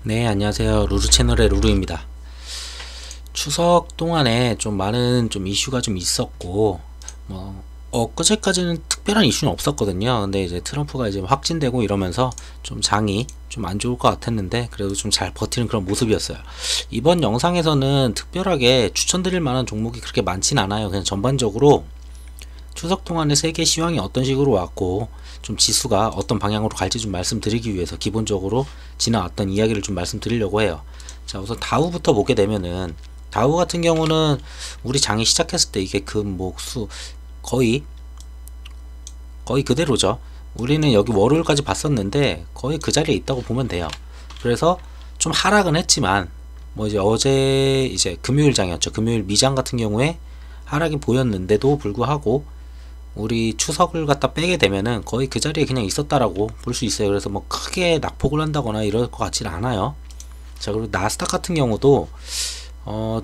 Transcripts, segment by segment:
네, 안녕하세요. 루루 채널의 루루입니다. 추석 동안에 좀 많은 이슈가 좀 있었고, 엊그제까지는 특별한 이슈는 없었거든요. 근데 이제 트럼프가 이제 확진되고 이러면서 좀 장이 좀 안 좋을 것 같았는데, 그래도 좀 잘 버티는 그런 모습이었어요. 이번 영상에서는 특별하게 추천드릴 만한 종목이 그렇게 많진 않아요. 그냥 전반적으로 추석 동안에 세계 시황이 어떤 식으로 왔고 좀 지수가 어떤 방향으로 갈지 좀 말씀드리기 위해서 기본적으로 지나왔던 이야기를 좀 말씀드리려고 해요. 자, 우선 다우부터 보게 되면은 다우 같은 경우는 우리 장이 시작했을 때 이게 금목수 거의 그대로죠. 우리는 여기 월요일까지 봤었는데 거의 그 자리에 있다고 보면 돼요. 그래서 좀 하락은 했지만 이제 어제 이제 금요일장이었죠. 금요일 미장 같은 경우에 하락이 보였는데도 불구하고 우리 추석을 갖다 빼게 되면은 거의 그 자리에 그냥 있었다라고 볼 수 있어요. 그래서 크게 낙폭을 한다거나 이럴 것 같지는 않아요. 자, 그리고 나스닥 같은 경우도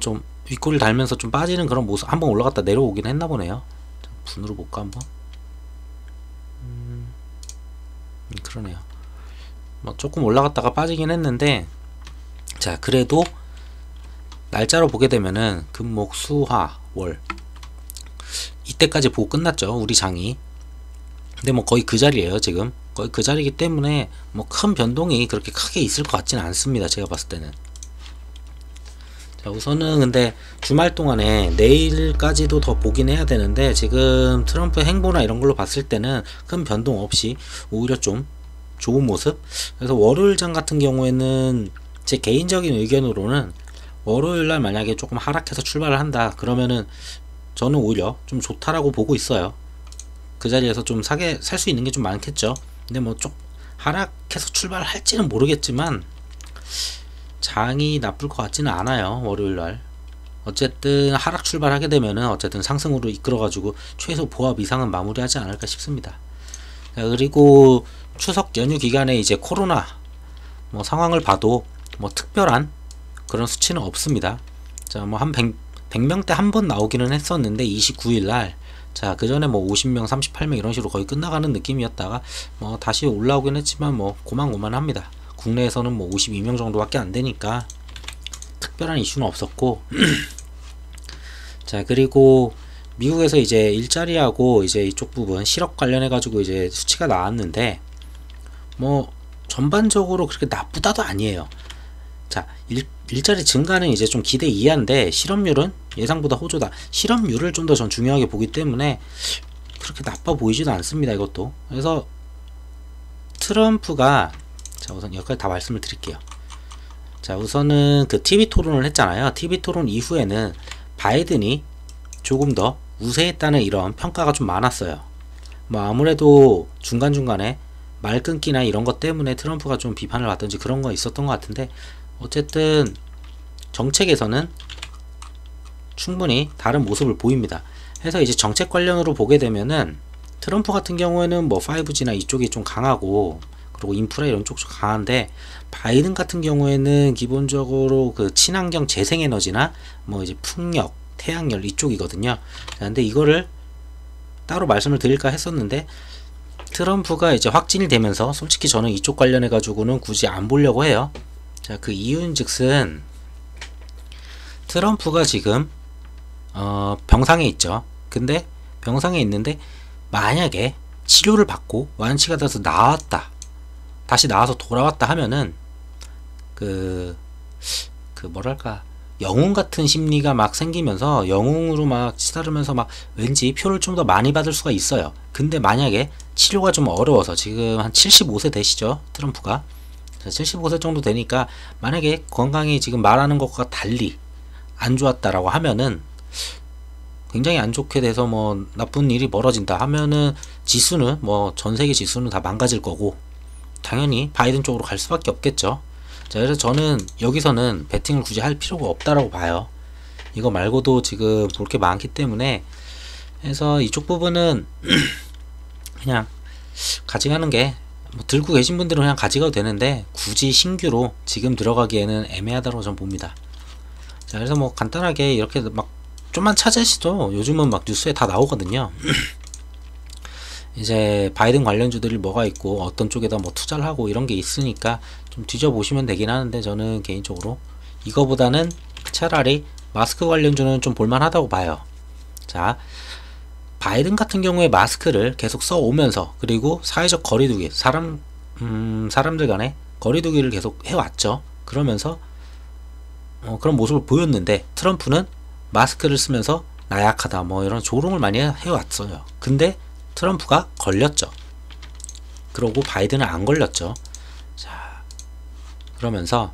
좀 윗꼬리를 달면서 좀 빠지는 그런 모습, 한번 올라갔다 내려오긴 했나 보네요. 자, 분으로 볼까 한번. 그러네요. 조금 올라갔다가 빠지긴 했는데, 자, 그래도 날짜로 보게 되면은 금목수화월 이때까지 보고 끝났죠, 우리 장이. 근데 거의 그 자리에요. 지금 거의 그 자리이기 때문에 큰 변동이 그렇게 크게 있을 것 같지는 않습니다, 제가 봤을 때는. 자, 우선은 근데 주말 동안에 내일까지도 더 보긴 해야 되는데, 지금 트럼프의 행보나 이런 걸로 봤을 때는 큰 변동 없이 오히려 좀 좋은 모습. 그래서 월요일장 같은 경우에는 제 개인적인 의견으로는 월요일날 만약에 조금 하락해서 출발을 한다 그러면은 저는 오히려 좀 좋다라고 보고 있어요. 그 자리에서 좀 살 수 있는 게 좀 많겠죠. 근데 좀 하락해서 출발할지는 모르겠지만 장이 나쁠 것 같지는 않아요, 월요일날. 어쨌든 하락 출발하게 되면은 어쨌든 상승으로 이끌어가지고 최소 보합 이상은 마무리하지 않을까 싶습니다. 자, 그리고 추석 연휴 기간에 이제 코로나 상황을 봐도 특별한 그런 수치는 없습니다. 자, 한 100명대 한 번 나오기는 했었는데 29일날, 자, 그 전에 50명 38명 이런 식으로 거의 끝나가는 느낌이었다가 다시 올라오긴 했지만 고만고만합니다. 국내에서는 52명 정도밖에 안 되니까 특별한 이슈는 없었고 자, 그리고 미국에서 이제 일자리하고 이제 이쪽 부분 실업 관련해 가지고 이제 수치가 나왔는데 전반적으로 그렇게 나쁘다도 아니에요. 자, 일자리 증가는 이제 좀 기대 이하인데 실업률은 예상보다 호조다. 실업률을 좀 더 전 중요하게 보기 때문에 그렇게 나빠 보이지도 않습니다, 이것도. 그래서 트럼프가, 자, 우선 여기까지 다 말씀을 드릴게요. 자, 우선은 그 TV 토론을 했잖아요. TV 토론 이후에는 바이든이 조금 더 우세했다는 이런 평가가 좀 많았어요. 아무래도 중간중간에 말 끊기나 이런 것 때문에 트럼프가 좀 비판을 받든지 그런 거 있었던 것 같은데, 어쨌든 정책에서는 충분히 다른 모습을 보입니다. 그래서 이제 정책 관련으로 보게 되면은 트럼프 같은 경우에는 5G나 이쪽이 좀 강하고, 그리고 인프라 이런 쪽 좀 강한데, 바이든 같은 경우에는 기본적으로 그 친환경 재생에너지나 이제 풍력, 태양열 이쪽이거든요. 근데 이거를 따로 말씀을 드릴까 했었는데, 트럼프가 이제 확진이 되면서 솔직히 저는 이쪽 관련해 가지고는 굳이 안 보려고 해요. 자, 그 이유인즉슨 트럼프가 지금 병상에 있죠. 근데 병상에 있는데 만약에 치료를 받고 완치가 돼서 나왔다, 다시 나와서 돌아왔다 하면은 뭐랄까, 영웅 같은 심리가 생기면서 영웅으로 치달으면서 왠지 표를 좀 더 많이 받을 수가 있어요. 근데 만약에 치료가 좀 어려워서, 지금 한 75세 되시죠, 트럼프가. 75세 정도 되니까 만약에 건강이 지금 말하는 것과 달리 안 좋았다라고 하면은, 굉장히 안 좋게 돼서 나쁜 일이 벌어진다 하면은 지수는 전세계 지수는 다 망가질 거고 당연히 바이든 쪽으로 갈 수밖에 없겠죠. 자, 그래서 저는 여기서는 베팅을 굳이 할 필요가 없다라고 봐요. 이거 말고도 지금 볼 게 많기 때문에. 해서 이쪽 부분은 그냥 가져가는 게, 들고 계신 분들은 그냥 가져가도 되는데 굳이 신규로 지금 들어가기에는 애매하다고 저는 봅니다. 자, 그래서 간단하게 이렇게 좀만 찾으시죠. 요즘은 뉴스에 다 나오거든요. 이제 바이든 관련주들이 뭐가 있고 어떤 쪽에다 뭐 투자를 하고 이런 게 있으니까 좀 뒤져보시면 되긴 하는데, 저는 개인적으로 이거보다는 차라리 마스크 관련주는 좀 볼만하다고 봐요. 자, 바이든 같은 경우에 마스크를 계속 써오면서, 그리고 사회적 거리두기, 사람들 간의 거리두기를 계속 해왔죠. 그러면서 그런 모습을 보였는데, 트럼프는 마스크를 쓰면서 나약하다 뭐 이런 조롱을 많이 해왔어요. 근데 트럼프가 걸렸죠. 그러고 바이든은 안 걸렸죠. 자, 그러면서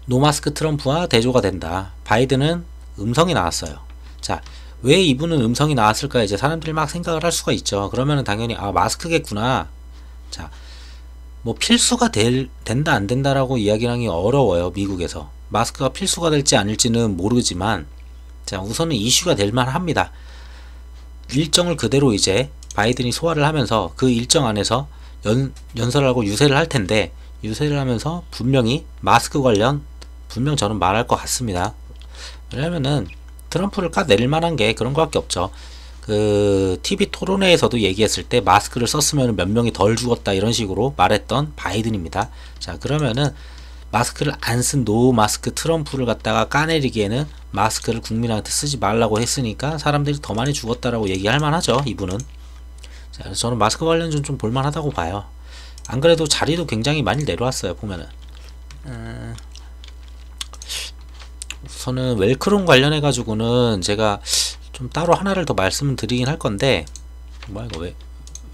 노마스크 트럼프와 대조가 된다. 바이든은 음성이 나왔어요. 자, 왜 이분은 음성이 나왔을까? 이제 사람들이 막 생각을 할 수가 있죠. 그러면은 당연히 마스크겠구나. 자, 뭐 필수가 된다 안 된다라고 이야기하기 어려워요. 미국에서 마스크가 필수가 될지 아닐지는 모르지만, 자, 우선은 이슈가 될 만합니다. 일정을 그대로 이제 바이든이 소화를 하면서 그 일정 안에서 연설하고 유세를 할 텐데, 유세를 하면서 분명히 마스크 관련 분명 저는 말할 것 같습니다. 왜냐면은 트럼프를 까내릴 만한 게 그런 거밖에 없죠. 그 TV 토론회에서도 얘기했을 때 마스크를 썼으면 몇 명이 덜 죽었다 이런 식으로 말했던 바이든입니다. 자, 그러면은 마스크를 안 쓴 노 마스크 트럼프를 갖다가 까내리기에는 마스크를 국민한테 쓰지 말라고 했으니까 사람들이 더 많이 죽었다라고 얘기할 만하죠, 이분은. 자, 그래서 저는 마스크 관련좀 좀 볼만하다고 봐요. 안 그래도 자리도 굉장히 많이 내려왔어요, 보면은. 우선은 웰크롬 관련해 가지고는 제가 좀 따로 하나를 더 말씀을 드리긴 할 건데, 뭐야 이거 왜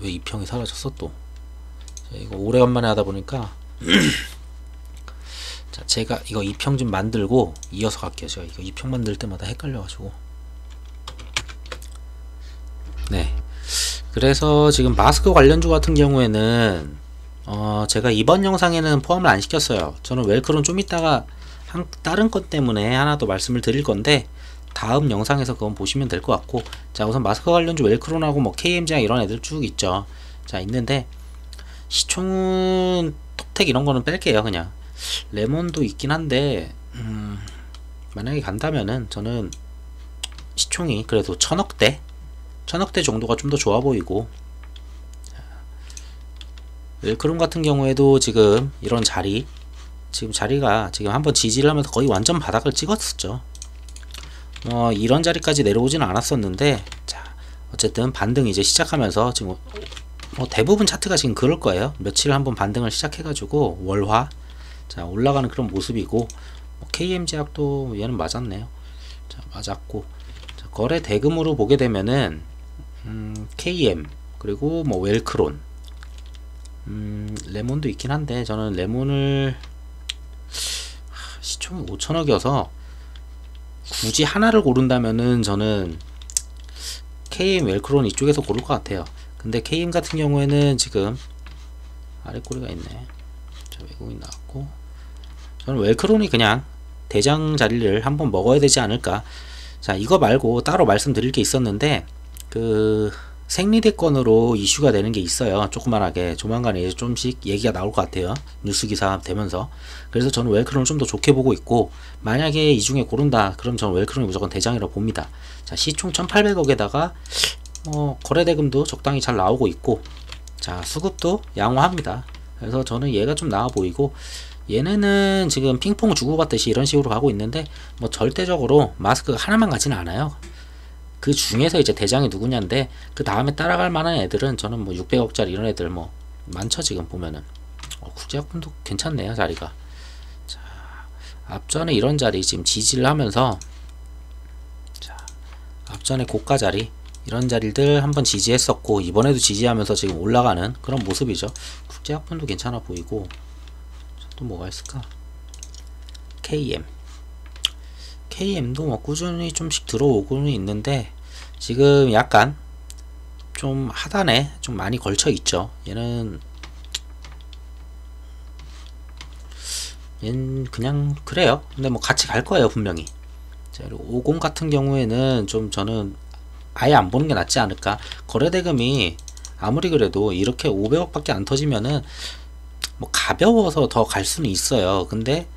이 평이 사라졌어 또. 자, 이거 오래간만에 하다 보니까 자, 제가 이거 2평 좀 만들고 이어서 갈게요. 제가 이거 2평 만들 때마다 헷갈려가지고. 네. 그래서 지금 마스크 관련주 같은 경우에는 제가 이번 영상에는 포함을 안 시켰어요. 저는 웰크롬 좀 이따가 다른 것 때문에 하나 더 말씀을 드릴 건데, 다음 영상에서 그건 보시면 될 것 같고, 자, 우선 마스크 관련주 웰크롬하고 뭐 KMG랑 이런 애들 쭉 있죠. 자, 있는데 시총은 톡텍 이런 거는 뺄게요. 그냥 레몬도 있긴 한데, 만약에 간다면은 저는 시총이 그래도 1000억대 정도가 좀 더 좋아 보이고, 웰크롬 같은 경우에도 지금 이런 자리가 지금 한번 지지를 하면서 거의 완전 바닥을 찍었었죠. 이런 자리까지 내려오지는 않았었는데, 자, 어쨌든 반등 이제 시작하면서 지금 대부분 차트가 지금 그럴 거예요. 며칠 한번 반등을 시작해가지고 월화, 자, 올라가는 그런 모습이고, KM제약도 얘는 맞았네요. 자, 맞았고, 자, 거래 대금으로 보게 되면은 KM 그리고 뭐 웰크론, 레몬도 있긴 한데, 저는 레몬을 시총이 5천억이어서 굳이 하나를 고른다면은 저는 KM 웰크론 이쪽에서 고를 것 같아요. 근데 KM 같은 경우에는 지금 아래 꼬리가 있네. 자, 외국인 나왔고, 저는 웰크론이 그냥 대장 자리를 한번 먹어야 되지 않을까. 자, 이거 말고 따로 말씀드릴 게 있었는데, 그 생리대권으로 이슈가 되는 게 있어요. 조그만하게 조만간에 이제 좀씩 얘기가 나올 것 같아요. 뉴스 기사 되면서. 그래서 저는 웰크론을 좀 더 좋게 보고 있고, 만약에 이 중에 고른다 그럼 저는 웰크론이 무조건 대장이라고 봅니다. 자, 시총 1800억에다가 거래대금도 적당히 잘 나오고 있고, 자, 수급도 양호합니다. 그래서 저는 얘가 좀 나아 보이고, 얘네는 지금 핑퐁 주고받듯이 이런 식으로 가고 있는데, 뭐 절대적으로 마스크가 하나만 가지는 않아요. 그 중에서 이제 대장이 누구냐인데, 그 다음에 따라갈 만한 애들은 저는 뭐 600억짜리 이런 애들 뭐 많죠. 지금 보면은 국제학품도 괜찮네요, 자리가. 자, 앞전에 이런 자리 지금 지지를 하면서, 자, 앞전에 고가 자리 이런 자리들 한번 지지했었고, 이번에도 지지하면서 지금 올라가는 그런 모습이죠. 국제학품도 괜찮아 보이고, 또 뭐가 있을까? KM도 뭐 꾸준히 좀씩 들어오고는 있는데, 지금 약간 좀 하단에 좀 많이 걸쳐 있죠. 얘는 그냥 그래요. 근데 뭐 같이 갈 거예요, 분명히. 자, 그리고 50 같은 경우에는 좀 저는 아예 안 보는 게 낫지 않을까. 거래대금이 아무리 그래도 이렇게 500억 밖에 안 터지면은 뭐 가벼워서 더 갈 수는 있어요. 근데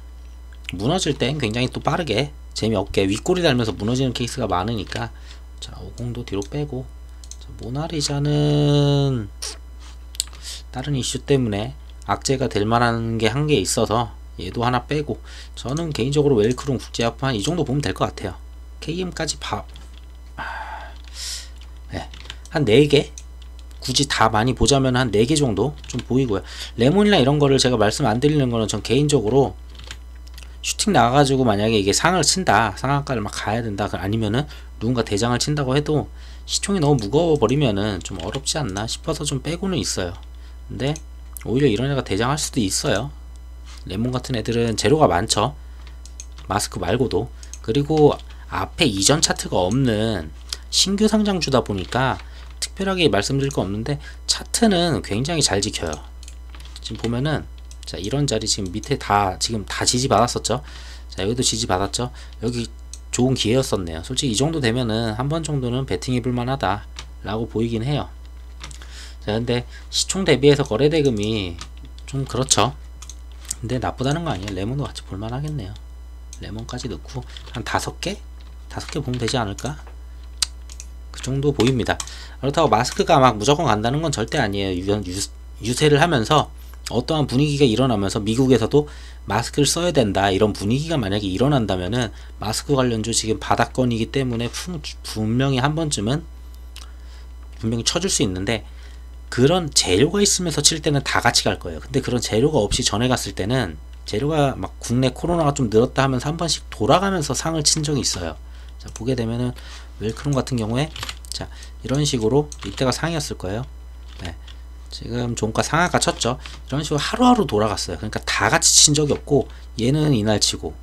무너질 땐 굉장히 또 빠르게 재미없게 윗꼬리 달면서 무너지는 케이스가 많으니까, 자, 50도 뒤로 빼고, 자, 모나리자는 다른 이슈 때문에 악재가 될 만한 게 한 개 있어서 얘도 하나 빼고, 저는 개인적으로 웰크룸 국제화판 이 정도 보면 될 것 같아요. KM까지 네. 한 4개? 굳이 다 많이 보자면 한 4개 정도 좀 보이고요. 레몬이나 이런 거를 제가 말씀 안 드리는 거는 전 개인적으로 슈팅 나가가지고 만약에 이게 상을 친다, 상한가를 막 가야 된다, 아니면은 누군가 대장을 친다고 해도 시총이 너무 무거워 버리면은 좀 어렵지 않나 싶어서 좀 빼고는 있어요. 근데 오히려 이런 애가 대장할 수도 있어요. 레몬 같은 애들은 재료가 많죠, 마스크 말고도. 그리고 앞에 이전 차트가 없는 신규 상장주다 보니까 특별하게 말씀드릴 거 없는데, 차트는 굉장히 잘 지켜요. 지금 보면은, 자, 이런 자리 지금 밑에 지금 다 지지 받았었죠. 자, 여기도 지지 받았죠. 여기 좋은 기회였었네요. 솔직히 이 정도 되면은 한 번 정도는 베팅해 볼 만하다 라고 보이긴 해요. 자, 근데 시총 대비해서 거래대금이 좀 그렇죠. 근데 나쁘다는 거 아니에요. 레몬도 같이 볼만 하겠네요. 레몬까지 넣고 한 5개? 5개 보면 되지 않을까? 그 정도 보입니다. 그렇다고 마스크가 막 무조건 간다는 건 절대 아니에요. 유세를 하면서 어떠한 분위기가 일어나면서 미국에서도 마스크를 써야 된다, 이런 분위기가 만약에 일어난다면은 마스크 관련주 지금 바닥권이기 때문에 분명히 한 번쯤은 분명히 쳐줄 수 있는데, 그런 재료가 있으면서 칠 때는 다 같이 갈 거예요. 근데 그런 재료가 없이 전에 갔을 때는 재료가 막 국내 코로나가 좀 늘었다 하면서 한 번씩 돌아가면서 상을 친 적이 있어요. 자, 보게 되면은 웰크룸 같은 경우에, 자, 이런 식으로 이때가 상이었을 거예요. 네. 지금 종가 상하가 쳤죠. 이런 식으로 하루하루 돌아갔어요. 그러니까 다 같이 친 적이 없고, 얘는 이날 치고,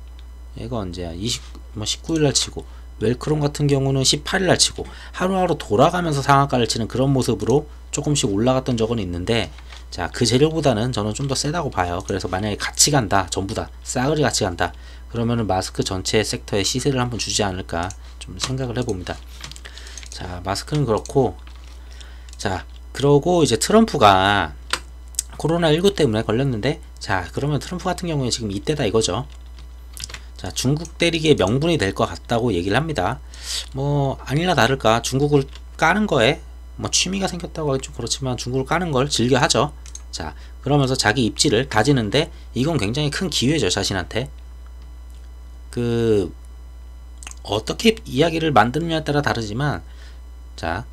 얘가 언제야? 19일날 치고, 웰크롬 같은 경우는 18일날 치고, 하루하루 돌아가면서 상한가를 치는 그런 모습으로 조금씩 올라갔던 적은 있는데, 자, 그 재료보다는 저는 좀 더 세다고 봐요. 그래서 만약에 같이 간다, 전부 다 싸그리 같이 간다, 그러면은 마스크 전체 섹터의 시세를 한번 주지 않을까 좀 생각을 해봅니다. 자, 마스크는 그렇고, 자, 그러고 이제 트럼프가 코로나19 때문에 걸렸는데, 자, 그러면 트럼프 같은 경우에 지금 이때다 이거죠. 자, 중국 때리기에 명분이 될 것 같다고 얘기를 합니다. 뭐 아니나 다를까 중국을 까는 거에 뭐 취미가 생겼다고 하기 좀 그렇지만 중국을 까는 걸 즐겨 하죠. 자, 그러면서 자기 입지를 다지는데, 이건 굉장히 큰 기회죠, 자신한테. 어떻게 이야기를 만드느냐에 따라 다르지만, 자,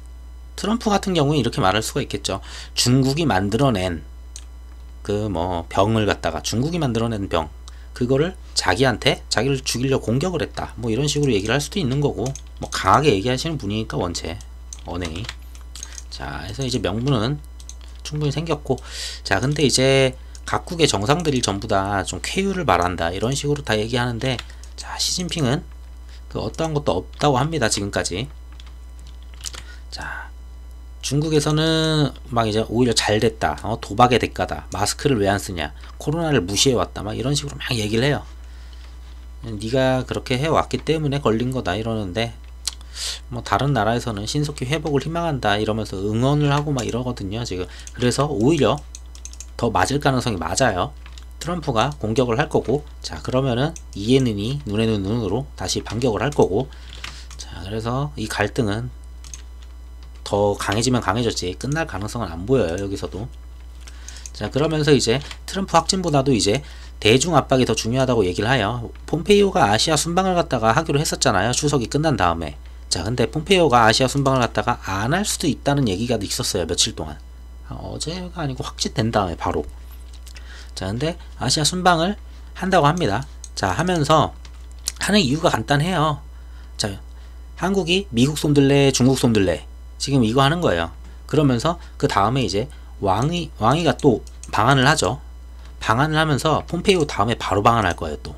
트럼프 같은 경우에 이렇게 말할 수가 있겠죠. 중국이 만들어낸 병을 갖다가, 중국이 만들어낸 병, 그거를 자기를 죽이려고 공격을 했다, 뭐 이런 식으로 얘기를 할 수도 있는 거고, 뭐 강하게 얘기하시는 분이니까 원체 언행이. 자, 그래서 이제 명분은 충분히 생겼고, 자, 근데 이제 각국의 정상들이 전부 다 좀 쾌유를 말한다, 이런 식으로 다 얘기하는데, 자, 시진핑은 어떠한 것도 없다고 합니다, 지금까지. 자, 중국에서는 막 이제 오히려 잘 됐다, 도박의 대가다, 마스크를 왜 안 쓰냐, 코로나를 무시해왔다, 막 이런 식으로 막 얘기를 해요. 네가 그렇게 해왔기 때문에 걸린 거다 이러는데, 뭐 다른 나라에서는 신속히 회복을 희망한다 이러면서 응원을 하고 막 이러거든요, 지금. 그래서 오히려 더 맞을 가능성이 맞아요. 트럼프가 공격을 할 거고, 자, 그러면은 이에는 이, 눈에는 눈으로 다시 반격을 할 거고, 자, 그래서 이 갈등은 더 강해지면 강해졌지 끝날 가능성은 안 보여요, 여기서도. 자, 그러면서 이제 트럼프 확진보다도 이제 대중 압박이 더 중요하다고 얘기를 해요. 폼페이오가 아시아 순방을 갔다가 하기로 했었잖아요, 추석이 끝난 다음에. 자, 근데 폼페이오가 아시아 순방을 갔다가 안 할 수도 있다는 얘기가 있었어요, 며칠 동안. 어제가 아니고 확진된 다음에 바로. 자, 근데 아시아 순방을 한다고 합니다. 자, 하면서 하는 이유가 간단해요. 자, 한국이 미국 손들래, 중국 손들래, 지금 이거 하는 거예요. 그러면서 그 다음에 이제 왕이가 또 방한을 하죠. 방한을 하면서 폼페이오 다음에 바로 방한할 거예요, 또.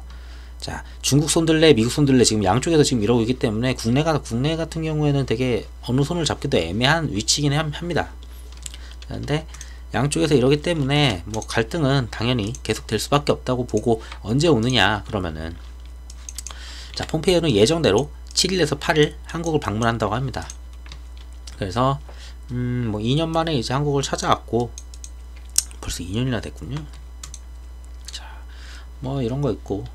자, 중국 손들래, 미국 손들래, 지금 양쪽에서 지금 이러고 있기 때문에 국내 같은 경우에는 되게 어느 손을 잡기도 애매한 위치긴 합니다. 근데 양쪽에서 이러기 때문에 뭐 갈등은 당연히 계속 될 수밖에 없다고 보고, 언제 오느냐 그러면은, 자, 폼페이오는 예정대로 7일에서 8일 한국을 방문한다고 합니다. 그래서 뭐 2년 만에 이제 한국을 찾아왔고, 벌써 2년이나 됐군요. 자, 뭐 이런 거 있고,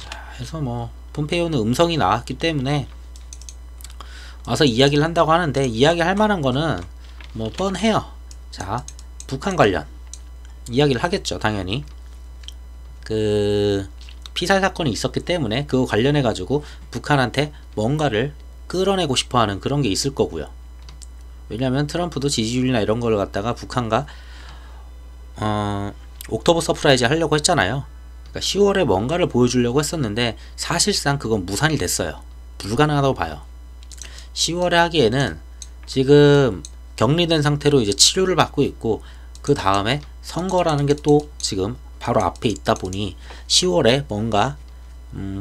자, 해서 뭐 폼페이오는 음성이 나왔기 때문에 와서 이야기를 한다고 하는데, 이야기할 만한 거는 뭐 뻔해요. 자, 북한 관련 이야기를 하겠죠. 당연히 그 피살 사건이 있었기 때문에 그거 관련해 가지고 북한한테 뭔가를 끌어내고 싶어하는 그런 게 있을 거고요. 왜냐면 트럼프도 지지율이나 이런 걸 갖다가 북한과 옥토버 서프라이즈 하려고 했잖아요. 그러니까 10월에 뭔가를 보여주려고 했었는데 사실상 그건 무산이 됐어요. 불가능하다고 봐요. 10월에 하기에는 지금 격리된 상태로 이제 치료를 받고 있고, 그 다음에 선거라는 게 또 지금 바로 앞에 있다 보니 10월에 뭔가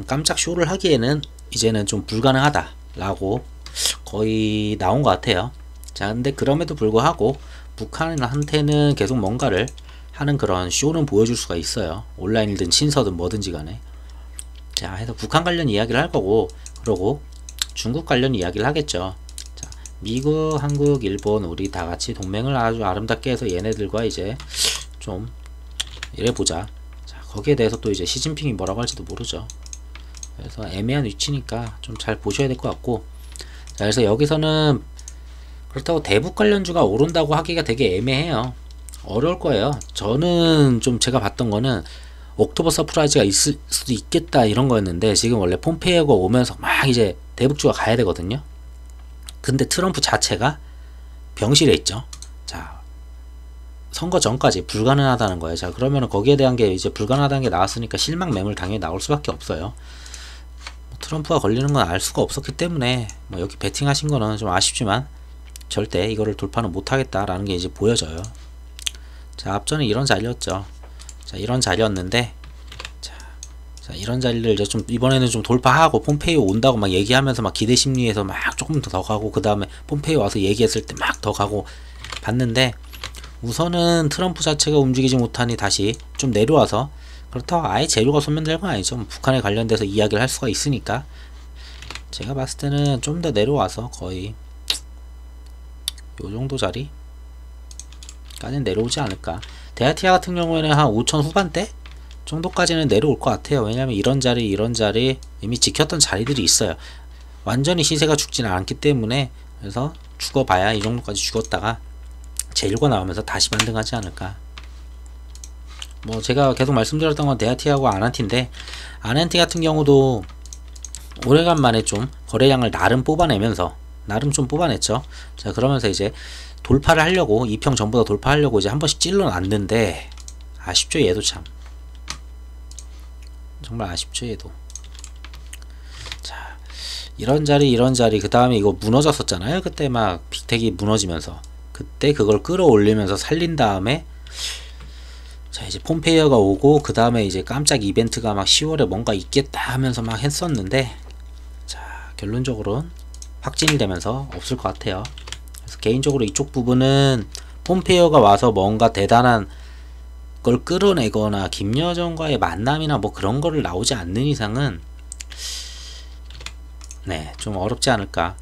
깜짝 쇼를 하기에는 이제는 좀 불가능하다 라고 거의 나온 것 같아요. 자, 근데 그럼에도 불구하고 북한한테는 계속 뭔가를 하는 그런 쇼는 보여줄 수가 있어요. 온라인이든 친서든 뭐든지 간에. 자, 해서 북한 관련 이야기를 할 거고, 그러고 중국 관련 이야기를 하겠죠. 자, 미국, 한국, 일본 우리 다 같이 동맹을 아주 아름답게 해서 얘네들과 이제 좀 이래보자. 자, 거기에 대해서 또 이제 시진핑이 뭐라고 할지도 모르죠. 그래서 애매한 위치니까 좀 잘 보셔야 될 것 같고, 자, 그래서 여기서는 그렇다고 대북 관련주가 오른다고 하기가 되게 애매해요. 어려울 거예요. 저는 좀 제가 봤던 거는 옥토버 서프라이즈가 있을 수도 있겠다 이런 거였는데, 지금 원래 폼페이오가 오면서 막 이제 대북주가 가야 되거든요. 근데 트럼프 자체가 병실에 있죠. 자, 선거 전까지 불가능하다는 거예요. 자, 그러면은 거기에 대한 게 이제 불가능하다는 게 나왔으니까 실망 매물 당연히 나올 수밖에 없어요. 트럼프가 걸리는 건 알 수가 없었기 때문에 뭐 여기 베팅하신 거는 좀 아쉽지만 절대 이거를 돌파는 못하겠다라는 게 이제 보여져요. 자, 앞전에 이런 자리였죠. 자, 이런 자리였는데, 자, 이런 자리를 이제 좀 이번에는 좀 돌파하고 폼페이오 온다고 막 얘기하면서 막 기대 심리에서 막 조금 더 가고, 그 다음에 폼페이오 와서 얘기했을 때 막 더 가고 봤는데, 우선은 트럼프 자체가 움직이지 못하니 다시 좀 내려와서, 그렇다고 아예 재료가 소멸될 건 아니죠. 북한에 관련돼서 이야기를 할 수가 있으니까. 제가 봤을 때는 좀 더 내려와서 거의 요 정도 자리 까지는 내려오지 않을까. 데아티아 같은 경우에는 한 5천 후반대 정도까지는 내려올 것 같아요. 왜냐면 이런 자리 이런 자리 이미 지켰던 자리들이 있어요. 완전히 시세가 죽지는 않기 때문에, 그래서 죽어봐야 이 정도까지 죽었다가 재료가 나오면서 다시 반등하지 않을까. 뭐 제가 계속 말씀드렸던 건 데아티하고 아난티인데, 아난티 같은 경우도 오래간만에 좀 거래량을 나름 뽑아내면서 나름 좀 뽑아냈죠. 자, 그러면서 이제 돌파를 하려고, 2평 전보다 돌파하려고 이제 한 번씩 찔러놨는데 아쉽죠. 얘도 참 정말 아쉽죠. 얘도. 자, 이런 자리 이런 자리, 그 다음에 이거 무너졌었잖아요. 그때 막 빅텍이 무너지면서 그때 그걸 끌어올리면서 살린 다음에, 자, 이제 폼페이어가 오고 그 다음에 이제 깜짝 이벤트가 막 10월에 뭔가 있겠다 하면서 막 했었는데, 자, 결론적으로는 확진이 되면서 없을 것 같아요. 그래서 개인적으로 이쪽 부분은 폼페이어가 와서 뭔가 대단한 걸 끌어내거나 김여정과의 만남이나 뭐 그런 거를 나오지 않는 이상은 네, 좀 어렵지 않을까.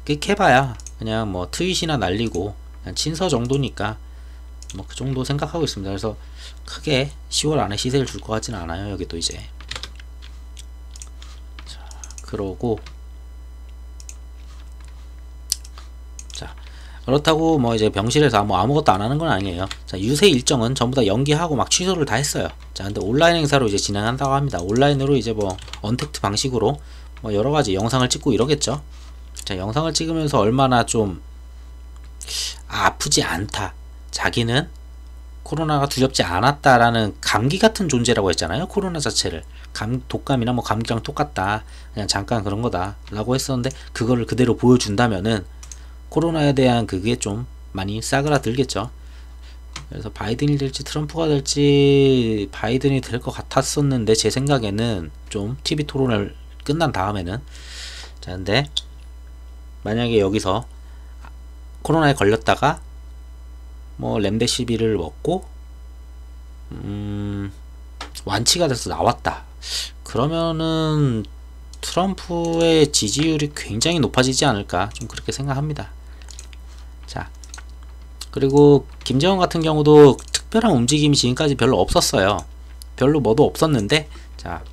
끽해봐야 그냥 뭐 트윗이나 날리고 그냥 친서 정도니까 뭐 그 정도 생각하고 있습니다. 그래서 크게 10월 안에 시세를 줄 것 같지는 않아요. 여기 또 이제. 자, 그러고 자, 그렇다고 뭐 이제 병실에서 뭐 아무것도 안 하는 건 아니에요. 자, 유세 일정은 전부 다 연기하고 막 취소를 다 했어요. 자, 근데 온라인 행사로 이제 진행한다고 합니다. 온라인으로 이제 뭐 언택트 방식으로 뭐 여러 가지 영상을 찍고 이러겠죠. 자, 영상을 찍으면서 얼마나 좀 아프지 않다, 자기는 코로나가 두렵지 않았다라는 감기 같은 존재라고 했잖아요. 코로나 자체를 독감이나 뭐 감기랑 똑같다, 그냥 잠깐 그런 거다 라고 했었는데, 그거를 그대로 보여준다면은 코로나에 대한 그게 좀 많이 싸그라들겠죠. 그래서 바이든이 될지 트럼프가 될지 바이든이 될 것 같았었는데, 제 생각에는 좀 TV 토론을 끝난 다음에는. 자, 근데 만약에 여기서 코로나에 걸렸다가 뭐 렘데시비를 먹고 완치가 돼서 나왔다, 그러면은 트럼프의 지지율이 굉장히 높아지지 않을까, 좀 그렇게 생각합니다. 자, 그리고 김정은 같은 경우도 특별한 움직임이 지금까지 별로 없었어요. 별로 뭐도 없었는데, 자,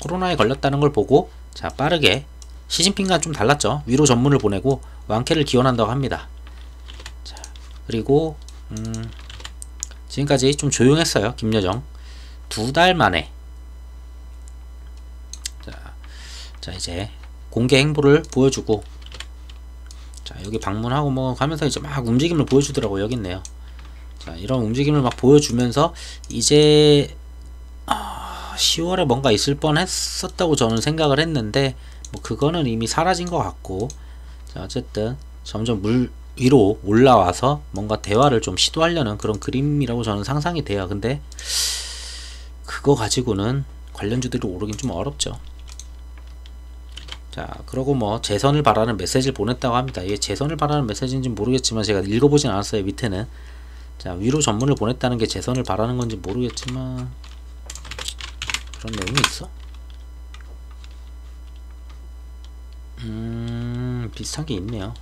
코로나에 걸렸다는 걸 보고 자, 빠르게 시진핑과는 좀 달랐죠. 위로 전문을 보내고 완쾌를 기원한다고 합니다. 자, 그리고 지금까지 좀 조용했어요. 김여정 2달 만에 자 이제 공개 행보를 보여주고, 자 여기 방문하고 뭐 가면서 이제 막 움직임을 보여주더라고. 여기 있네요. 자 이런 움직임을 막 보여주면서 이제 10월에 뭔가 있을 뻔 했었다고 저는 생각을 했는데, 뭐 그거는 이미 사라진 것 같고, 자 어쨌든 점점 물 위로 올라와서 뭔가 대화를 좀 시도하려는 그런 그림이라고 저는 상상이 돼요. 근데 그거 가지고는 관련주들이 오르긴 좀 어렵죠. 자 그러고 뭐 재선을 바라는 메시지를 보냈다고 합니다. 이게 재선을 바라는 메시지인지 모르겠지만 제가 읽어보진 않았어요. 밑에는 자 위로 전문을 보냈다는 게 재선을 바라는 건지 모르겠지만 그런 내용이 있어? 비슷한 게 있네요.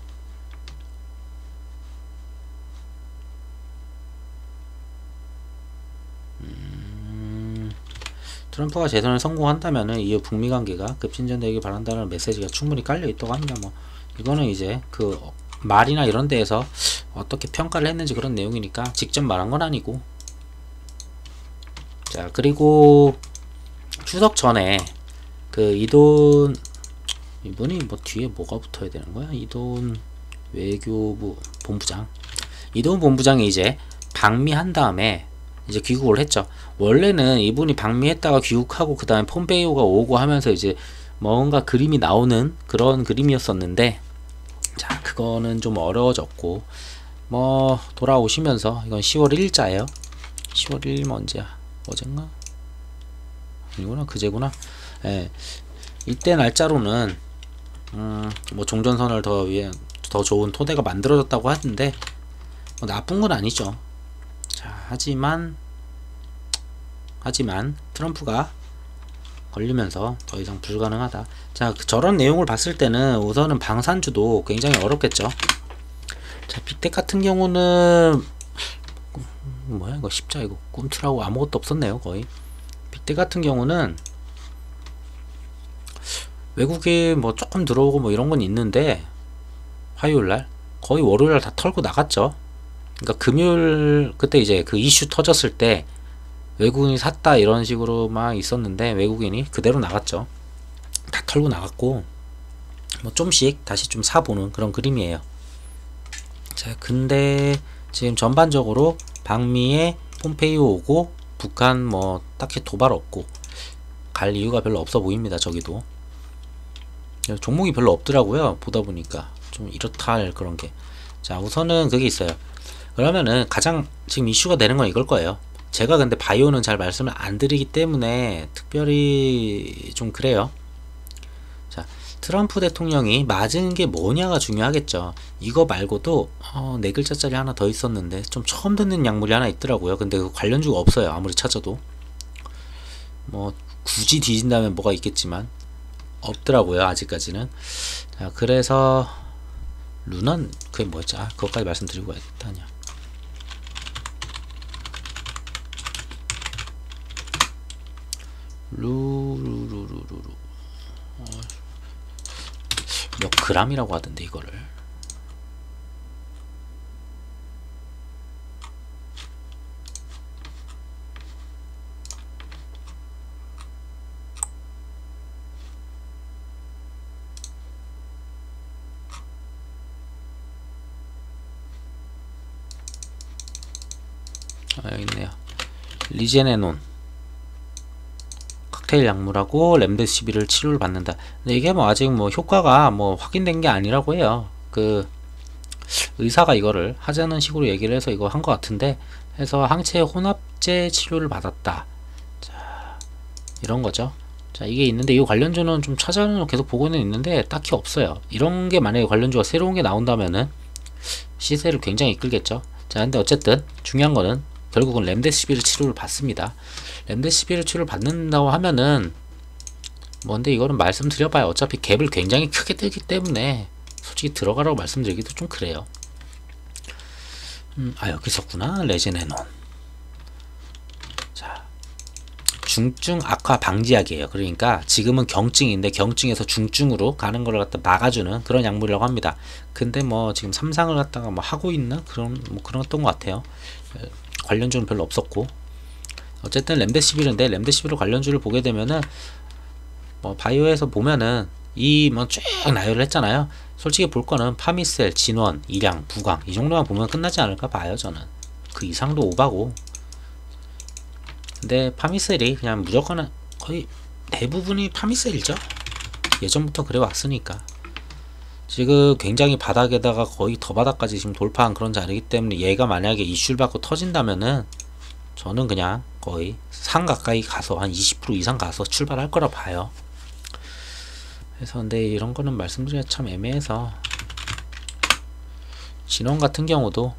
트럼프가 재선을 성공한다면은 이후 북미 관계가 급진전되길 바란다는 메시지가 충분히 깔려 있다고 합니다. 뭐 이거는 이제 그 말이나 이런 데에서 어떻게 평가를 했는지 그런 내용이니까 직접 말한 건 아니고. 자 그리고 추석 전에 그 이돈 이분이 뭐 뒤에 뭐가 붙어야 되는 거야? 이돈 외교부 본부장, 이돈 본부장이 이제 방미한 다음에 이제 귀국을 했죠. 원래는 이분이 방미했다가 귀국하고 그 다음에 폼페이오가 오고 하면서 이제 뭔가 그림이 나오는 그런 그림이었었는데, 자 그거는 좀 어려워졌고, 뭐 돌아오시면서 이건 10월 1일자예요 10월 1일이면 언제야? 어젠가? 아니구나, 그제구나. 예, 이때 날짜로는 뭐 종전선언을 더 위해 더 좋은 토대가 만들어졌다고 하던데 뭐 나쁜 건 아니죠. 자 하지만 트럼프가 걸리면서 더 이상 불가능하다. 자 저런 내용을 봤을 때는 우선은 방산주도 굉장히 어렵겠죠. 자 빅텍 같은 경우는 뭐야 이거 십자 이거 꿈틀하고 아무것도 없었네요. 거의 빅텍 같은 경우는 외국이 뭐 조금 들어오고 뭐 이런 건 있는데 화요일날 거의 월요일날 다 털고 나갔죠. 그러니까 금요일 그때 이제 그 이슈 터졌을 때 외국인이 샀다 이런 식으로 막 있었는데 외국인이 그대로 나갔죠. 다 털고 나갔고 뭐 좀씩 다시 좀 사보는 그런 그림이에요. 자 근데 지금 전반적으로 방미에 폼페이오 오고 북한 뭐 딱히 도발 없고 갈 이유가 별로 없어 보입니다. 저기도 종목이 별로 없더라고요. 보다 보니까 좀 이렇다 할 그런 게. 자 우선은 그게 있어요. 그러면은 가장 지금 이슈가 되는 건 이걸 거예요. 제가 근데 바이오는 잘 말씀을 안 드리기 때문에 특별히 좀 그래요. 자 트럼프 대통령이 맞은 게 뭐냐가 중요하겠죠. 이거 말고도 네 글자짜리 하나 더 있었는데 좀 처음 듣는 약물이 하나 있더라고요. 근데 그 관련주가 없어요. 아무리 찾아도 뭐 굳이 뒤진다면 뭐가 있겠지만 없더라고요. 아직까지는. 자 그래서 루난 그게 뭐였지? 그것까지 말씀드리고 가야겠다냐. 루루루루루루 몇 그램이라고 하던데 이거를. 여기 있네요. 리제네논 칵테일 약물하고 렘데시비를 치료를 받는다. 근데 이게 뭐 아직 뭐 효과가 뭐 확인된 게 아니라고 해요. 그 의사가 이거를 하자는 식으로 얘기를 해서 이거 한 것 같은데 해서 항체 혼합제 치료를 받았다. 자 이런 거죠. 자 이게 있는데 이 관련주는 좀 찾아는 계속 보고는 있는데 딱히 없어요. 이런 게 만약에 관련주가 새로운 게 나온다면은 시세를 굉장히 이끌겠죠. 자 근데 어쨌든 중요한 거는 결국은 렘데시비르 치료를 받습니다. 렘데시비르 치료를 받는다고 하면은 뭔데 이거는 말씀드려봐요. 어차피 갭을 굉장히 크게 뜨기 때문에 솔직히 들어가라고 말씀드리기도 좀 그래요. 여기 있었구나. 레제네논. 자 중증 악화 방지약이에요. 그러니까 지금은 경증인데 경증에서 중증으로 가는 걸 갖다 막아주는 그런 약물이라고 합니다. 근데 뭐 지금 삼상을 갖다가 뭐 하고 있는 그런 뭐 그런던 것 같아요. 관련주는 별로 없었고, 어쨌든 렘데시비르인데 렘데시비르 관련주를 보게 되면은 뭐 바이오에서 보면은 이 뭐 쭉 나열을 했잖아요. 솔직히 볼 거는 파미셀, 진원, 일양, 부강 이 정도만 보면 끝나지 않을까 봐요. 저는 그 이상도 오바고. 근데 파미셀이 그냥 무조건 거의 대부분이 파미셀이죠. 예전부터 그래 왔으니까. 지금 굉장히 바닥에다가 거의 더 바닥까지 지금 돌파한 그런 자리이기 때문에 얘가 만약에 이슈를 받고 터진다면은 저는 그냥 거의 상 가까이 가서 한 20% 이상 가서 출발할 거라 봐요. 그래서 근데 이런 거는 말씀드리기가 참 애매해서, 진원 같은 경우도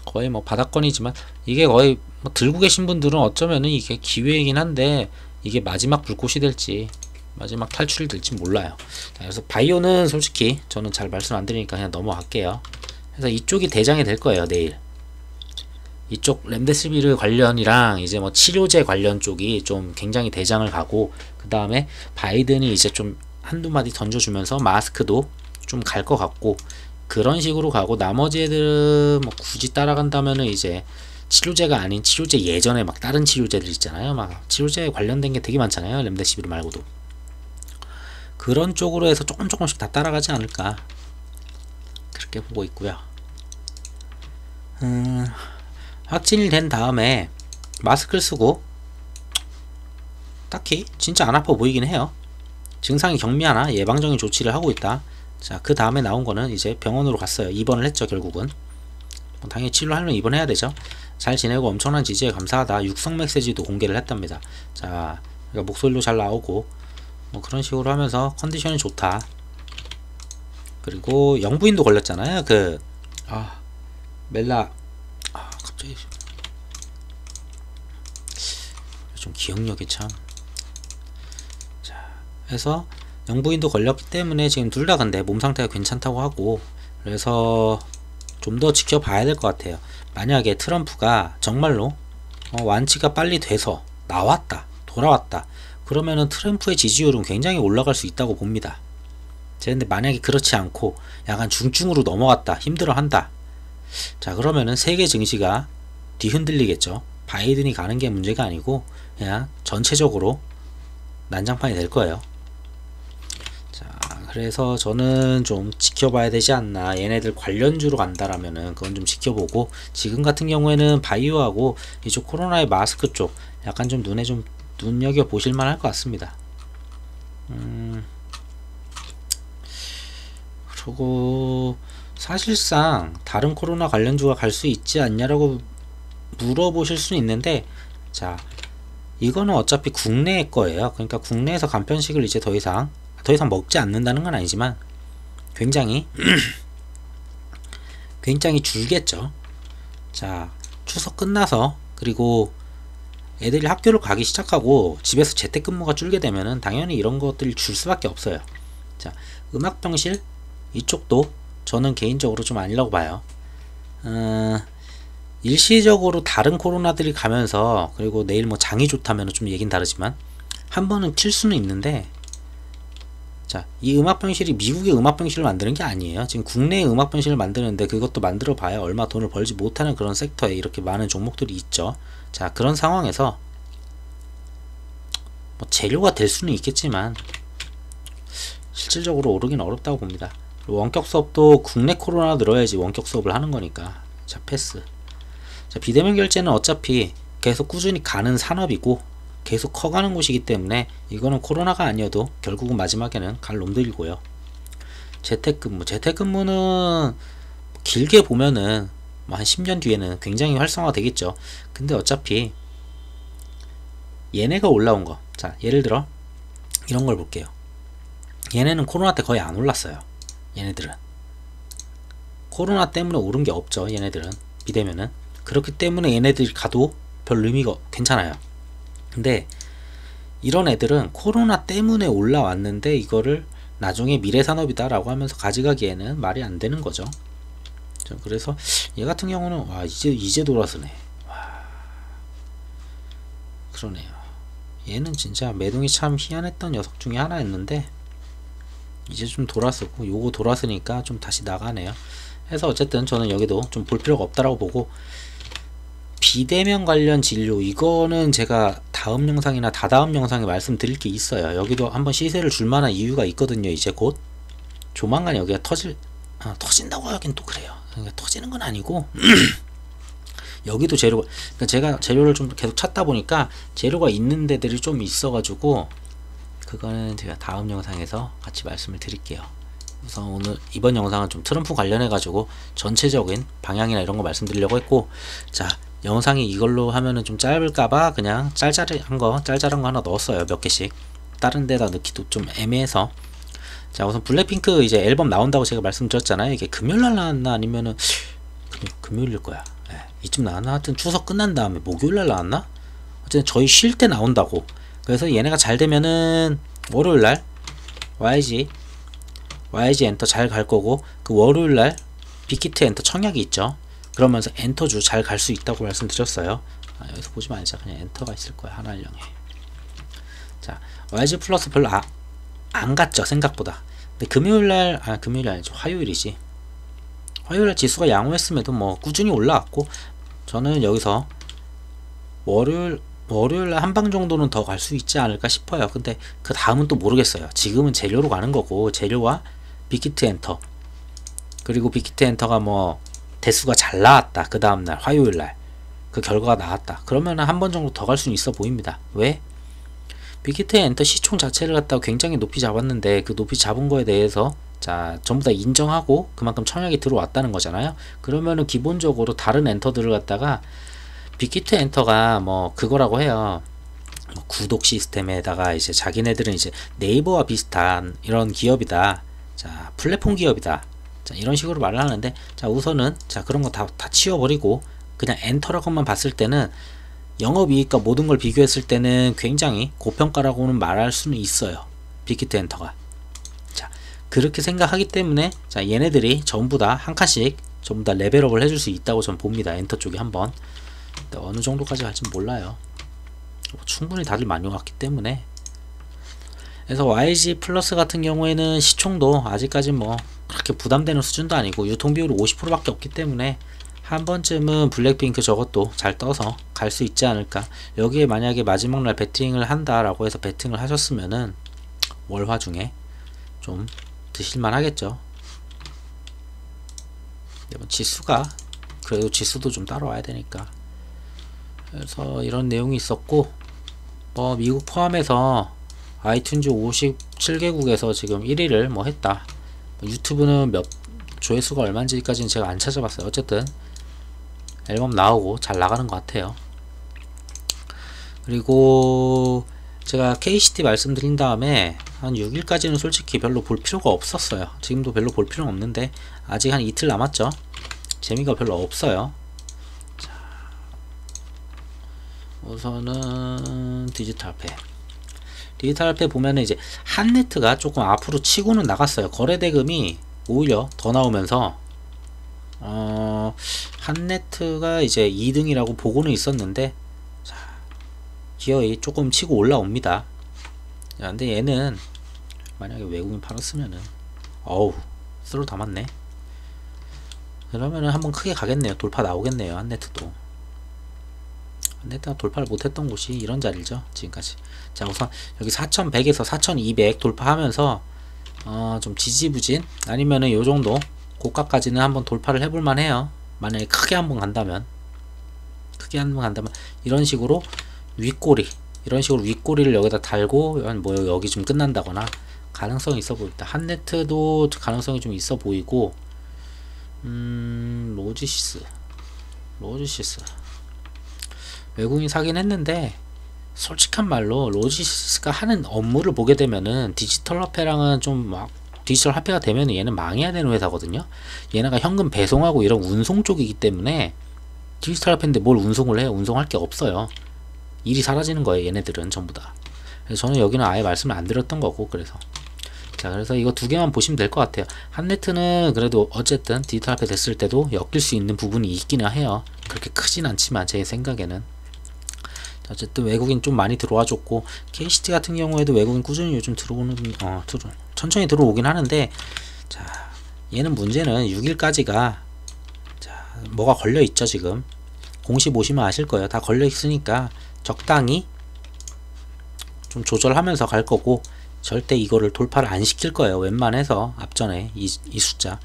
거의 뭐 바닥권이지만 이게 거의 뭐 들고 계신 분들은 어쩌면은 이게 기회이긴 한데 이게 마지막 불꽃이 될지 마지막 탈출이 될지 몰라요. 자, 그래서 바이오는 솔직히 저는 잘 말씀 안 드리니까 그냥 넘어갈게요. 그래서 이쪽이 대장이 될 거예요. 내일 이쪽 렘데시비르 관련이랑 이제 뭐 치료제 관련 쪽이 좀 굉장히 대장을 가고, 그 다음에 바이든이 이제 좀 한두 마디 던져주면서 마스크도 좀 갈 것 같고, 그런 식으로 가고, 나머지 애들은 뭐 굳이 따라간다면은 이제 치료제가 아닌 치료제 예전에 막 다른 치료제들 있잖아요. 막 치료제에 관련된 게 되게 많잖아요. 렘데시비르 말고도. 그런 쪽으로 해서 조금씩 다 따라가지 않을까 그렇게 보고 있고요. 확진이 된 다음에 마스크를 쓰고 딱히 진짜 안 아파 보이긴 해요. 증상이 경미하나 예방적인 조치를 하고 있다. 자, 그 다음에 나온 거는 이제 병원으로 갔어요. 입원을 했죠. 결국은 당연히 치료하려면 입원해야 되죠. 잘 지내고 엄청난 지지에 감사하다. 육성 메시지도 공개를 했답니다. 자, 그러니까 목소리도 잘 나오고 뭐 그런 식으로 하면서 컨디션이 좋다. 그리고 영부인도 걸렸잖아요. 갑자기 좀 기억력이 참. 자, 해서 영부인도 걸렸기 때문에 지금 둘 다 근데 몸 상태가 괜찮다고 하고, 그래서 좀 더 지켜봐야 될 것 같아요. 만약에 트럼프가 정말로 완치가 빨리 돼서 돌아왔다 그러면은 트럼프의 지지율은 굉장히 올라갈 수 있다고 봅니다. 근데 만약에 그렇지 않고 약간 중증으로 넘어갔다, 힘들어한다, 자 그러면은 세계 증시가 뒤흔들리겠죠. 바이든이 가는 게 문제가 아니고 그냥 전체적으로 난장판이 될 거예요. 자, 그래서 저는 좀 지켜봐야 되지 않나. 얘네들 관련주로 간다라면은 그건 좀 지켜보고, 지금 같은 경우에는 바이오하고 이쪽 코로나의 마스크 쪽 약간 좀 눈에 좀 눈여겨 보실만 할 것 같습니다. 그리고 사실상 다른 코로나 관련주가 갈 수 있지 않냐라고 물어보실 수 있는데, 자 이거는 어차피 국내 거예요. 그러니까 국내에서 간편식을 이제 더 이상 먹지 않는다는 건 아니지만 굉장히 줄겠죠. 자, 추석 끝나서 그리고 애들이 학교를 가기 시작하고 집에서 재택근무가 줄게 되면은 당연히 이런 것들이 줄 수밖에 없어요. 자, 음악병실 이쪽도 저는 개인적으로 좀 아니라고 봐요. 일시적으로 다른 코로나들이 가면서, 그리고 내일 뭐 장이 좋다면 좀 얘긴 다르지만 한 번은 칠 수는 있는데, 자, 이 음악병실이 미국의 음악병실을 만드는 게 아니에요. 지금 국내의 음악병실을 만드는데 그것도 만들어 봐야 얼마 돈을 벌지 못하는 그런 섹터에 이렇게 많은 종목들이 있죠. 자, 그런 상황에서 뭐 재료가 될 수는 있겠지만 실질적으로 오르긴 어렵다고 봅니다. 원격 수업도 국내 코로나 늘어야지 원격 수업을 하는 거니까. 자, 패스. 자, 비대면 결제는 어차피 계속 꾸준히 가는 산업이고 계속 커가는 곳이기 때문에 이거는 코로나가 아니어도 결국은 마지막에는 갈 놈들이고요. 재택근무는 길게 보면은 뭐 한 10년 뒤에는 굉장히 활성화 되겠죠. 근데 어차피 얘네가 올라온 거, 자 예를 들어 이런 걸 볼게요. 얘네는 코로나 때 거의 안 올랐어요. 얘네들은 코로나 때문에 오른 게 없죠. 얘네들은 비대면은. 그렇기 때문에 얘네들이 가도 별 의미가 괜찮아요. 근데 이런 애들은 코로나 때문에 올라왔는데 이거를 나중에 미래산업이다 라고 하면서 가져가기에는 말이 안 되는 거죠. 그래서 얘 같은 경우는 와 이제 돌아서네. 와, 그러네요. 얘는 진짜 매동이 참 희한했던 녀석 중에 하나였는데 이제 좀 돌아서고, 요거 돌아서니까 좀 다시 나가네요. 해서 어쨌든 저는 여기도 좀 볼 필요가 없다라고 보고, 비대면 관련 진료, 이거는 제가 다음 영상이나 다다음 영상에 말씀드릴 게 있어요. 여기도 한번 시세를 줄 만한 이유가 있거든요. 이제 곧 조만간 여기가 터진다고 하긴 또 그래요. 그러니까 터지는 건 아니고 여기도 재료, 그러니까 제가 재료를 좀 계속 찾다 보니까 재료가 있는 데들이 좀 있어가지고, 그거는 제가 다음 영상에서 같이 말씀을 드릴게요. 우선 오늘 이번 영상은 좀 트럼프 관련해 가지고 전체적인 방향이나 이런 거 말씀드리려고 했고, 자, 영상이 이걸로 하면은 좀 짧을까봐 그냥 짤짤한 거 하나 넣었어요. 몇 개씩. 다른 데다 넣기도 좀 애매해서. 자, 우선 블랙핑크 이제 앨범 나온다고 제가 말씀드렸잖아요. 이게 금요일날 나왔나 아니면은 금요일일 거야. 네, 이쯤 나왔나? 하여튼 추석 끝난 다음에 목요일날 나왔나? 어쨌든 저희 쉴 때 나온다고. 그래서 얘네가 잘 되면은 월요일날 YG 엔터 잘 갈 거고, 그 월요일날 빅히트 엔터 청약이 있죠. 그러면서 엔터주 잘 갈 수 있다고 말씀드렸어요. 여기서 보지 말자. 그냥 엔터가 있을 거야. 하나일령에. 자, YG 플러스 별로 안 갔죠. 생각보다. 근데 금요일날, 금요일이 아니죠. 화요일이지. 화요일날 지수가 양호했음에도 뭐 꾸준히 올라왔고, 저는 여기서 월요일날 한 방 정도는 더 갈 수 있지 않을까 싶어요. 근데 그 다음은 또 모르겠어요. 지금은 재료로 가는 거고, 재료와 빅히트 엔터, 그리고 빅히트 엔터가 뭐 대수가 잘 나왔다. 그 다음날 화요일날 그 결과가 나왔다. 그러면 한 번 정도 더 갈 수는 있어 보입니다. 왜? 빅히트 엔터 시총 자체를 갖다가 굉장히 높이 잡았는데, 그 높이 잡은 거에 대해서 자 전부 다 인정하고 그만큼 청약이 들어왔다는 거잖아요. 그러면은 기본적으로 다른 엔터들을 갖다가 빅히트 엔터가 뭐 그거라고 해요. 뭐 구독 시스템에다가 이제 자기네들은 이제 네이버와 비슷한 이런 기업이다. 자, 플랫폼 기업이다. 자, 이런 식으로 말을 하는데, 자, 우선은 자, 그런 거 다 치워버리고 그냥 엔터라고만 봤을 때는 영업이익과 모든 걸 비교했을 때는 굉장히 고평가라고는 말할 수는 있어요. 빅히트 엔터가. 자, 그렇게 생각하기 때문에 자, 얘네들이 전부 다 한 칸씩 전부 다 레벨업을 해줄 수 있다고 전 봅니다. 엔터 쪽에 한번. 어느 정도까지 갈지 몰라요. 충분히 다들 많이 왔기 때문에. 그래서 YG 플러스 같은 경우에는 시총도 아직까지 뭐 그렇게 부담되는 수준도 아니고, 유통비율이 50%밖에 없기 때문에 한 번쯤은 블랙핑크 저것도 잘 떠서 갈 수 있지 않을까. 여기에 만약에 마지막 날 베팅을 한다라고 해서 베팅을 하셨으면은 월화 중에 좀 드실만 하겠죠. 지수가 그래도 지수도 좀 따라와야 되니까. 그래서 이런 내용이 있었고, 뭐 미국 포함해서 아이튠즈 57개국에서 지금 1위를 뭐 했다. 유튜브는 몇 조회수가 얼마인지까지는 제가 안 찾아봤어요. 어쨌든 앨범 나오고 잘 나가는 것 같아요. 그리고 제가 KCT 말씀드린 다음에 한 6일까지는 솔직히 별로 볼 필요가 없었어요. 지금도 별로 볼 필요는 없는데 아직 한 이틀 남았죠. 재미가 별로 없어요. 자, 우선은 디지털 폐 보면은 이제 한네트가 조금 앞으로 치고는 나갔어요. 거래대금이 오히려 더 나오면서 한네트가 이제 2등이라고 보고는 있었는데, 자, 기어이 조금 치고 올라옵니다. 야, 근데 얘는 만약에 외국인 팔았으면은 어우 쓸어 담았네. 그러면은 한번 크게 가겠네요. 돌파 나오겠네요. 한네트도. 한네트가 돌파를 못했던 곳이 이런 자리죠. 지금까지. 자, 우선 여기 4100에서 4200 돌파하면서 좀 지지부진 아니면은 요정도 고가까지는 한번 돌파를 해볼만 해요. 만약에 크게 한번 간다면 이런 식으로 윗꼬리를 여기다 달고 뭐 여기 좀 끝난다거나 가능성이 있어 보입니다. 한네트도 가능성이 좀 있어 보이고, 로지시스 외국인 사긴 했는데, 솔직한 말로 로지시스가 하는 업무를 보게 되면은 디지털 화폐랑은 좀 막 디지털 화폐가 되면 얘는 망해야 되는 회사거든요. 얘네가 현금 배송하고 이런 운송 쪽이기 때문에 디지털 화폐인데 뭘 운송을 해요? 운송할 게 없어요. 일이 사라지는 거예요. 얘네들은 전부 다. 그래서 저는 여기는 아예 말씀을 안 드렸던 거고. 그래서 자, 그래서 이거 두 개만 보시면 될 것 같아요. 한네트는 그래도 어쨌든 디지털 화폐 됐을 때도 엮일 수 있는 부분이 있기는 해요. 그렇게 크진 않지만 제 생각에는. 어쨌든 외국인 좀 많이 들어와 줬고, KCT 같은 경우에도 외국인 꾸준히 요즘 들어오는, 천천히 들어오긴 하는데, 자, 얘는 문제는 6일까지가, 자, 뭐가 걸려 있죠, 지금. 공시 보시면 아실 거예요. 다 걸려 있으니까 적당히 좀 조절하면서 갈 거고, 절대 이거를 돌파를 안 시킬 거예요. 웬만해서 앞전에 이 숫자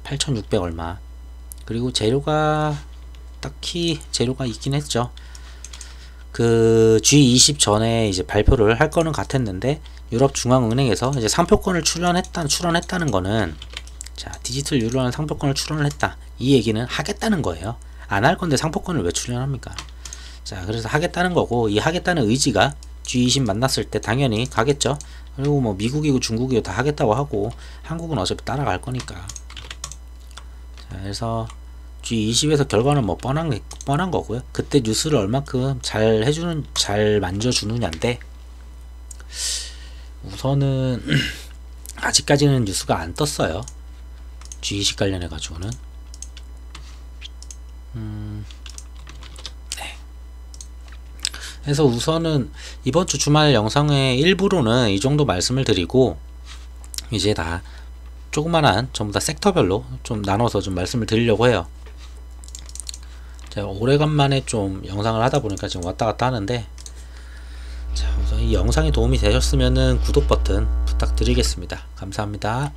8600 얼마. 그리고 재료가 딱히 재료가 있긴 했죠. 그 G20 전에 이제 발표를 할 거는 같았는데, 유럽중앙은행에서 이제 상표권을 출원했다는 거는, 자, 디지털 유로라는 상표권을 출원을 했다, 이 얘기는 하겠다는 거예요. 안 할 건데 상표권을 왜 출원합니까? 자, 그래서 하겠다는 거고, 이 하겠다는 의지가 G20 만났을 때 당연히 가겠죠. 그리고 뭐 미국이고 중국이고 다 하겠다고 하고, 한국은 어차피 따라갈 거니까. 자, 그래서 G20에서 결과는 뭐 뻔한 거고요. 그때 뉴스를 얼만큼 잘 만져주느냐인데, 우선은 아직까지는 뉴스가 안 떴어요. G20 관련해 가지고는. 네. 그래서 우선은 이번 주 주말 영상의 일부로는 이 정도 말씀을 드리고, 이제 다 조그만한 전부 다 섹터별로 좀 나눠서 좀 말씀을 드리려고 해요. 제가 오래간만에 좀 영상을 하다 보니까 지금 왔다 갔다 하는데, 자, 우선 이 영상이 도움이 되셨으면은 구독 버튼 부탁드리겠습니다. 감사합니다.